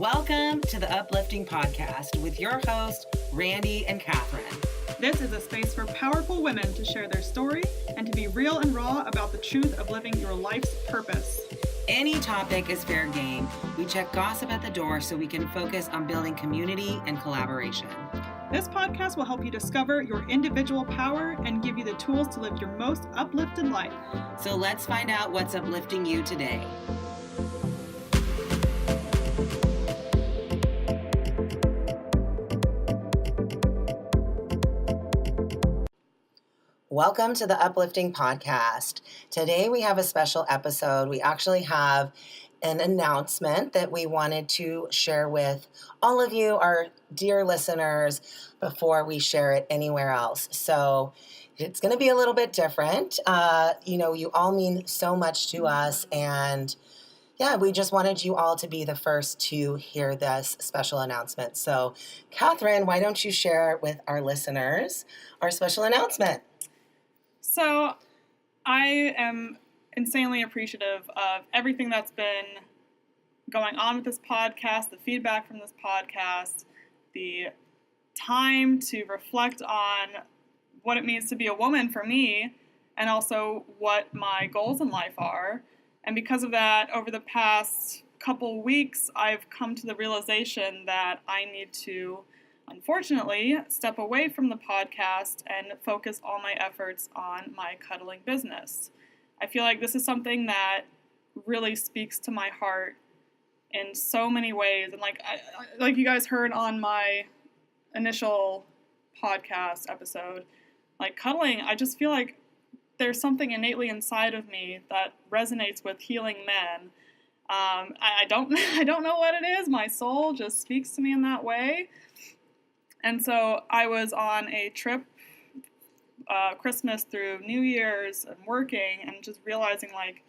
Welcome to the Uplifting Podcast with your hosts, Randy and Catherine. This is a space for powerful women to share their story and to be real and raw about the truth of living your life's purpose. Any topic is fair game. We check gossip at the door so we can focus on building community and collaboration. This podcast will help you discover your individual power and give you the tools to live your most uplifted life. So let's find out what's uplifting you today. Welcome to the Uplifting Podcast. Today we have a special episode. We actually have an announcement that we wanted to share with all of you, our dear listeners, before we share it anywhere else. So it's going to be a little bit different. You all mean so much to us, and yeah, we just wanted you all to be the first to hear this special announcement. So, Catherine, why don't you share with our listeners our special announcement? So, I am insanely appreciative of everything that's been going on with this podcast, the feedback from this podcast, the time to reflect on what it means to be a woman for me, and also what my goals in life are. And because of that, over the past couple weeks, I've come to the realization that I need to, unfortunately, step away from the podcast and focus all my efforts on my cuddling business. I feel like this is something that really speaks to my heart in so many ways. And like you guys heard on my initial podcast episode, like cuddling, I just feel like there's something innately inside of me that resonates with healing men. I don't know what it is. My soul just speaks to me in that way. And so I was on a trip, Christmas through New Year's, and working, and just realizing like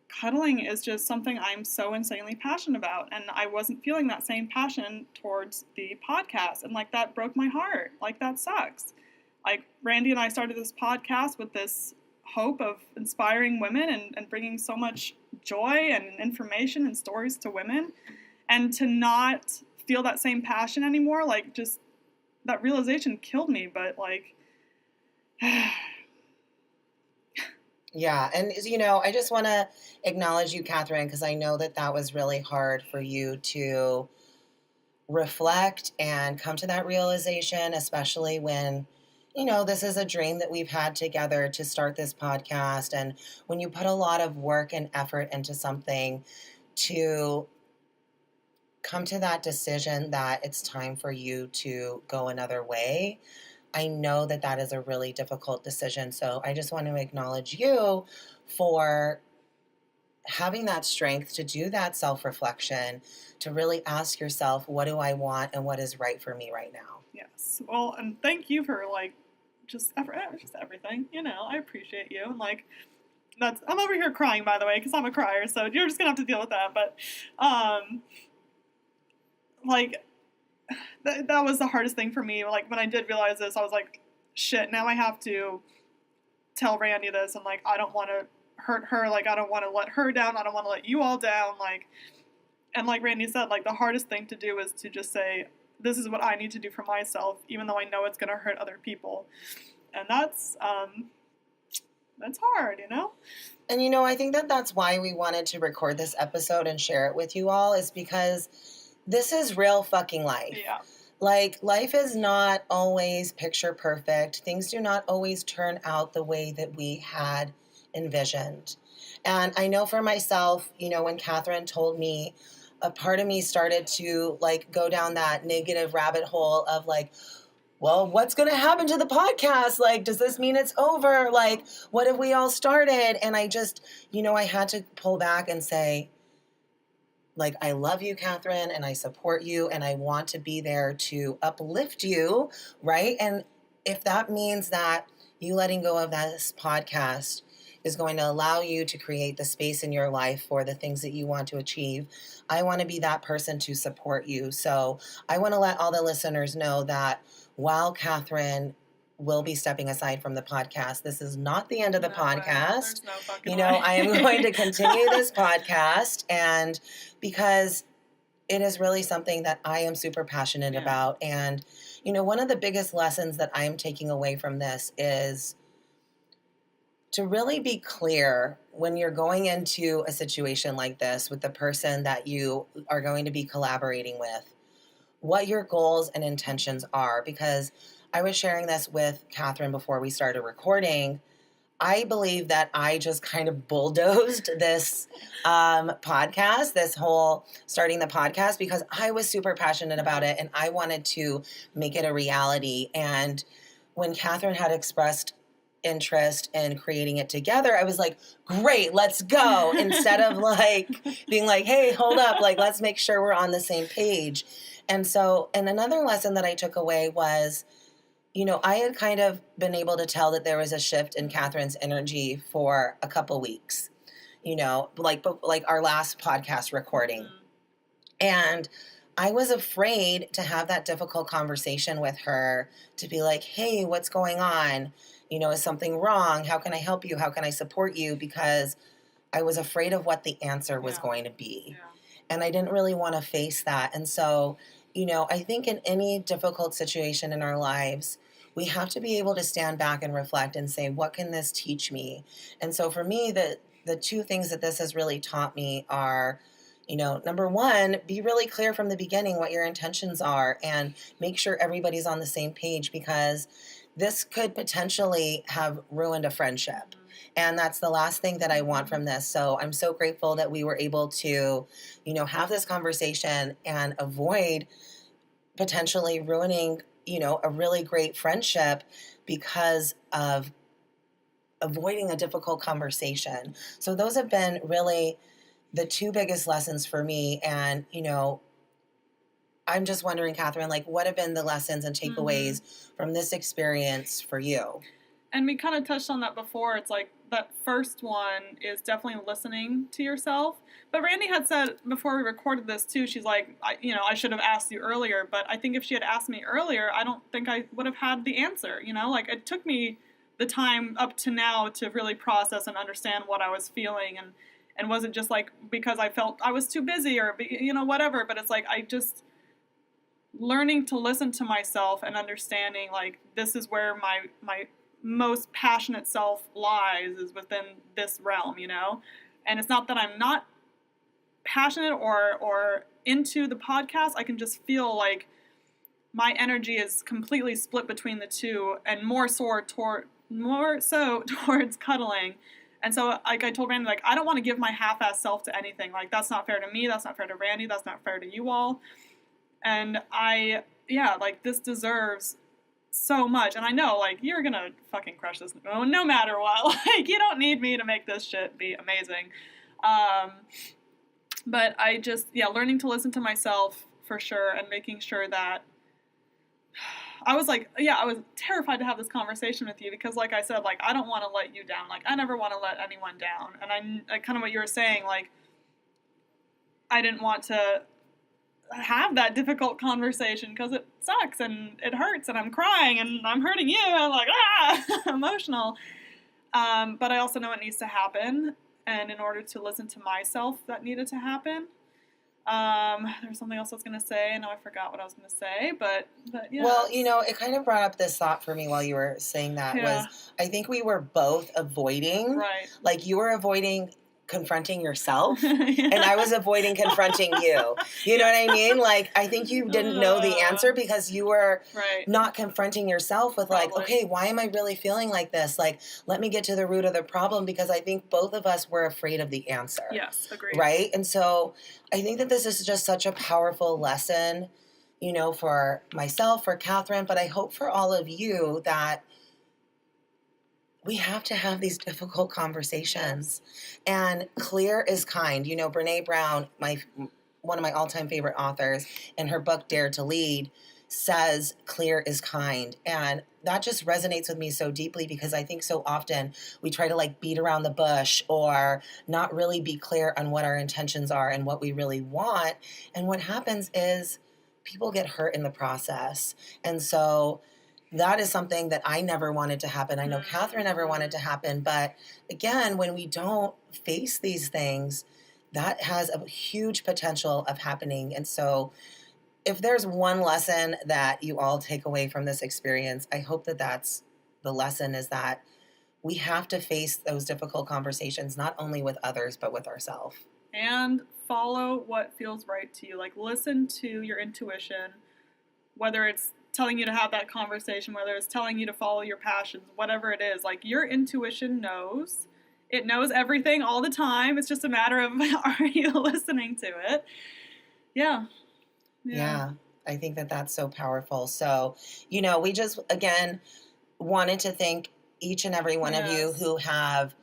cuddling is just something I'm so insanely passionate about. And I wasn't feeling that same passion towards the podcast. And like that broke my heart. Like that sucks. Like Randy and I started this podcast with this hope of inspiring women and bringing so much joy and information and stories to women. And to not feel that same passion anymore, like just that realization killed me, but like... Yeah, and I just want to acknowledge you, Catherine, because I know that was really hard for you to reflect and come to that realization, especially when, this is a dream that we've had together to start this podcast. And when you put a lot of work and effort into something, to come to that decision that it's time for you to go another way, I know that is a really difficult decision. So I just want to acknowledge you for having that strength to do that self-reflection, to really ask yourself, what do I want and what is right for me right now? Yes. Well, and thank you for just everything. I appreciate you. And I'm over here crying, by the way, because I'm a crier. So you're just going to have to deal with that. But that was the hardest thing for me. Like, when I did realize this, I was like, shit, now I have to tell Randy this, and I don't want to hurt her, I don't want to let her down, I don't want to let you all down, and like Randy said, the hardest thing to do is to just say, this is what I need to do for myself, even though I know it's going to hurt other people. And that's hard, And I think that's why we wanted to record this episode and share it with you all, is because this is real fucking life. Yeah. Life is not always picture perfect. Things do not always turn out the way that we had envisioned. And I know for myself, when Catherine told me, a part of me started to go down that negative rabbit hole of well, what's going to happen to the podcast? Does this mean it's over? What have we all started? And I just, I had to pull back and say, I love you, Catherine, and I support you, and I want to be there to uplift you, right? And if that means that you letting go of this podcast is going to allow you to create the space in your life for the things that you want to achieve, I want to be that person to support you. So I want to let all the listeners know that while Catherine will be stepping aside from the podcast, this is not the end of the podcast. There's no fucking way. I am going to continue this podcast, and because it is really something that I am super passionate Yeah. about. And, one of the biggest lessons that I am taking away from this is to really be clear when you're going into a situation like this with the person that you are going to be collaborating with, what your goals and intentions are. Because I was sharing this with Catherine before we started recording. I believe that I just kind of bulldozed this podcast, this whole starting the podcast, because I was super passionate about it and I wanted to make it a reality. And when Catherine had expressed interest in creating it together, I was like, great, let's go. Instead of like being like, hey, hold up, like, let's make sure we're on the same page. And so, and another lesson that I took away was, I had kind of been able to tell that there was a shift in Catherine's energy for a couple weeks, like our last podcast recording. And I was afraid to have that difficult conversation with her, to be like, hey, what's going on? Is something wrong? How can I help you? How can I support you? Because I was afraid of what the answer was going to be. Yeah. And I didn't really want to face that. And so, I think in any difficult situation in our lives, we have to be able to stand back and reflect and say, what can this teach me? And so for me, the two things that this has really taught me are, number one, be really clear from the beginning what your intentions are and make sure everybody's on the same page, because this could potentially have ruined a friendship. And that's the last thing that I want from this. So I'm so grateful that we were able to, have this conversation and avoid potentially ruining, a really great friendship because of avoiding a difficult conversation. So those have been really the two biggest lessons for me. And, I'm just wondering, Catherine, like, what have been the lessons and takeaways from this experience for you? And we kind of touched on that before. It's like that first one is definitely listening to yourself. But Randy had said before we recorded this too, she's like, I should have asked you earlier. But I think if she had asked me earlier, I don't think I would have had the answer. Like it took me the time up to now to really process and understand what I was feeling, and wasn't just like because I felt I was too busy or whatever. But it's like I just learning to listen to myself and understanding like this is where my most passionate self lies, is within this realm, and it's not that I'm not passionate or into the podcast. I can just feel like my energy is completely split between the two, and more so towards cuddling. And so like I told Randy, like I don't want to give my half-ass self to anything. Like that's not fair to me, that's not fair to Randy, that's not fair to you all. And like this deserves so much. And I know, like, you're gonna fucking crush this no matter what. Like, you don't need me to make this shit be amazing. But I just, learning to listen to myself for sure, and making sure that I was like, I was terrified to have this conversation with you because, like I said, like, I don't want to let you down. Like, I never want to let anyone down. And I kind of what you were saying, like, I didn't want to have that difficult conversation because it sucks and it hurts and I'm crying and I'm hurting you and I'm like, emotional. But I also know it needs to happen. And in order to listen to myself, that needed to happen. There's something else I was going to say. I know I forgot what I was going to say, but yeah. Well, it kind of brought up this thought for me while you were saying that was, I think we were both avoiding, right. Like you were avoiding confronting yourself and I was avoiding confronting you. You know what I mean? Like, I think you didn't know the answer because you were not confronting yourself with like, okay, why am I really feeling like this? Like, let me get to the root of the problem, because I think both of us were afraid of the answer. Yes, agreed. Right? And so I think that this is just such a powerful lesson, for myself, for Catherine, but I hope for all of you that we have to have these difficult conversations. And clear is kind. Brene Brown, one of my all-time favorite authors, in her book Dare to Lead, says clear is kind. And that just resonates with me so deeply, because I think so often we try to like beat around the bush or not really be clear on what our intentions are and what we really want. And what happens is people get hurt in the process. And so that is something that I never wanted to happen. I know Catherine never wanted to happen. But again, when we don't face these things, that has a huge potential of happening. And so if there's one lesson that you all take away from this experience, I hope that that's the lesson, is that we have to face those difficult conversations, not only with others, but with ourselves. And follow what feels right to you. Like, listen to your intuition, whether it's telling you to have that conversation, whether it's telling you to follow your passions, whatever it is. Like, your intuition knows. It knows everything all the time. It's just a matter of, are you listening to it? Yeah. I think that that's so powerful. So, we just, again, wanted to thank each and every one of you who have,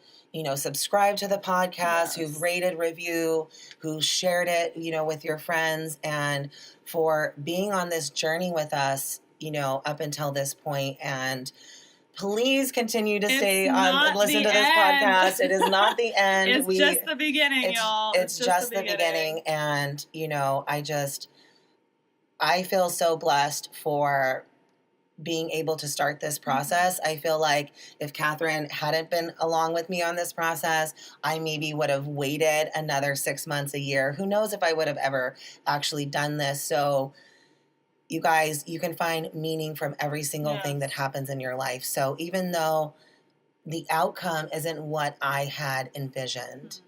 subscribed to the podcast, who've rated, review, who shared it, with your friends, and for being on this journey with us, up until this point. And please continue to stay on and listen to this podcast. It is not the end. It's just the beginning, y'all. It's just the beginning. And, I feel so blessed for being able to start this process. I feel like if Catherine hadn't been along with me on this process, I maybe would have waited another 6 months, a year. Who knows if I would have ever actually done this. So you guys, you can find meaning from every single thing that happens in your life. So even though the outcome isn't what I had envisioned,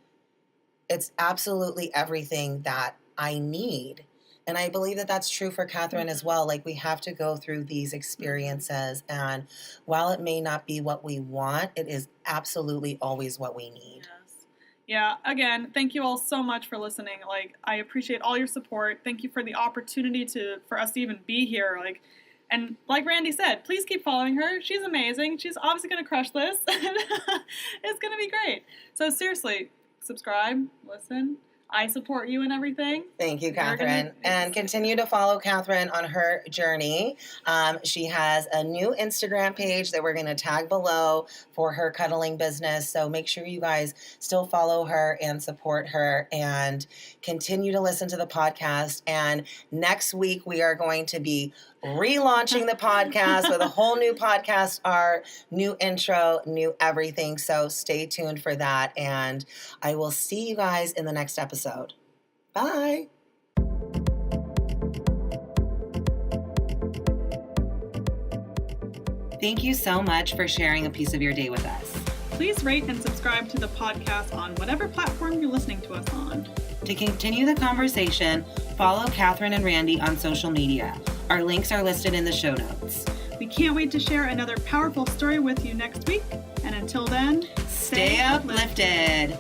it's absolutely everything that I need. And I believe that that's true for Catherine as well. Like, we have to go through these experiences. And while it may not be what we want, it is absolutely always what we need. Yes. Yeah. Again, thank you all so much for listening. Like, I appreciate all your support. Thank you for the opportunity for us to even be here. And like Randy said, please keep following her. She's amazing. She's obviously going to crush this. It's going to be great. So seriously, subscribe, listen. I support you and everything. Thank you, Catherine. And continue to follow Catherine on her journey. She has a new Instagram page that we're going to tag below for her cuddling business. So make sure you guys still follow her and support her, and continue to listen to the podcast. And next week, we are going to be relaunching the podcast with a whole new podcast art, new intro, new everything. So stay tuned for that. And I will see you guys in the next episode. Bye. Thank you so much for sharing a piece of your day with us. Please rate and subscribe to the podcast on whatever platform you're listening to us on. To continue the conversation, follow Catherine and Randy on social media. Our links are listed in the show notes. We can't wait to share another powerful story with you next week. And until then, stay uplifted.